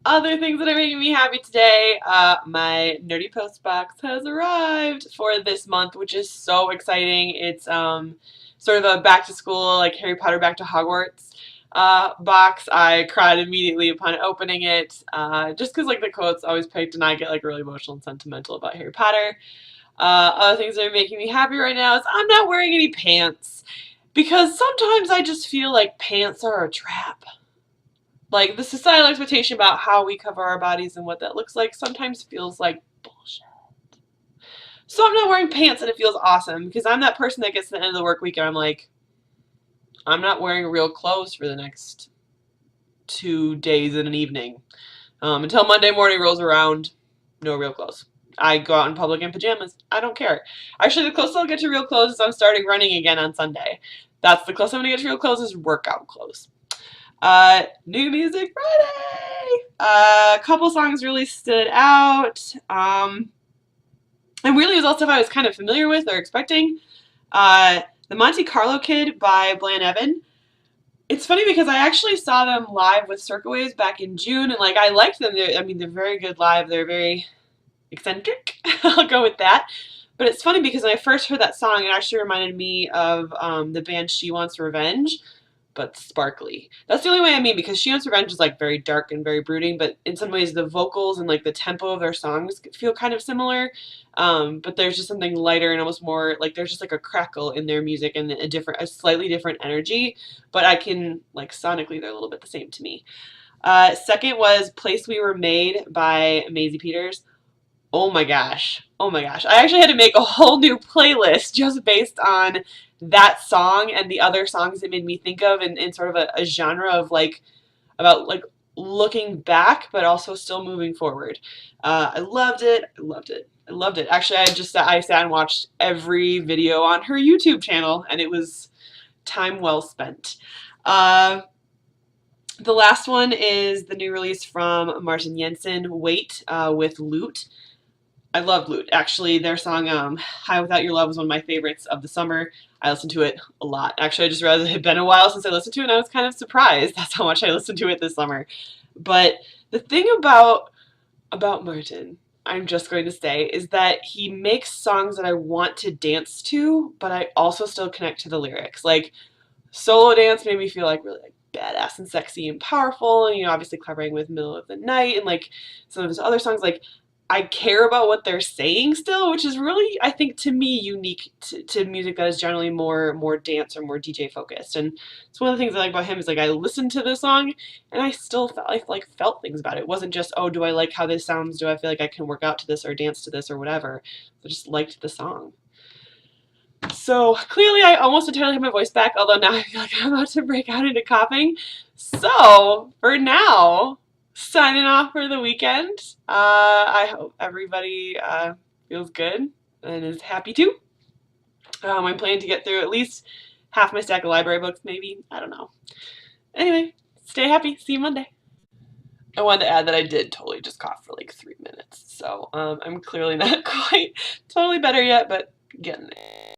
Other things that are making me happy today, my Nerdy Post box has arrived for this month, which is so exciting. It's sort of a back to school, like Harry Potter back to Hogwarts box. I cried immediately upon opening it, just because like the quotes always picked, and I get like really emotional and sentimental about Harry Potter. Other things that are making me happy right now is I'm not wearing any pants because sometimes I just feel like pants are a trap. Like the societal expectation about how we cover our bodies and what that looks like sometimes feels like bullshit. So I'm not wearing pants and it feels awesome because I'm that person that gets to the end of the work week and I'm like, I'm not wearing real clothes for the next 2 days and an evening. Until Monday morning rolls around, no real clothes. I go out in public in pajamas. I don't care. Actually, the closest I'll get to real clothes is I'm starting running again on Sunday. That's the closest I'm gonna get to real clothes is workout clothes. New Music Friday! A couple songs really stood out. And really it was all stuff I was kind of familiar with or expecting. The Monte Carlo Kid by Blaenavon. It's funny because I actually saw them live with Circa Waves back in June, and like I liked them. They're very good live. They're very eccentric. I'll go with that. But it's funny because when I first heard that song, it actually reminded me of the band She Wants Revenge, but sparkly. That's the only way I mean because She Wants Revenge is like very dark and very brooding, but in some ways the vocals and like the tempo of their songs feel kind of similar. But there's just something lighter and almost more like there's just like a crackle in their music and a slightly different energy. But I can like sonically they're a little bit the same to me. Second was Place We Were Made by Maisie Peters. Oh my gosh. Oh my gosh. I actually had to make a whole new playlist just based on that song and the other songs it made me think of in sort of a genre of like about like looking back but also still moving forward. I loved it. I loved it. I loved it. Actually, I sat and watched every video on her YouTube channel and it was time well spent. Uh, the last one is the new release from Martin Jensen, Wait, with Loote. I love Loote. Actually, their song "High Without Your Love" was one of my favorites of the summer. I listened to it a lot. Actually, I just realized it had been a while since I listened to it, and I was kind of surprised. That's how much I listened to it this summer. But the thing about Martin, I'm just going to say, is that he makes songs that I want to dance to, but I also still connect to the lyrics. Like Solo Dance made me feel like really like badass and sexy and powerful, and obviously covering with Middle of the Night and like some of his other songs, like I care about what they're saying still, which is really, I think, to me, unique to music that is generally more dance or more DJ focused. And it's one of the things I like about him is like I listened to the song and I still felt things about it. It wasn't just, oh, do I like how this sounds? Do I feel like I can work out to this or dance to this or whatever? I just liked the song. So clearly I almost entirely have my voice back, although now I feel like I'm about to break out into coughing. So for now, signing off for the weekend. I hope everybody feels good and is happy too. I'm planning to get through at least half my stack of library books, maybe. I don't know. Anyway, stay happy. See you Monday. I wanted to add that I did totally just cough for like 3 minutes. So I'm clearly not quite totally better yet, but getting there.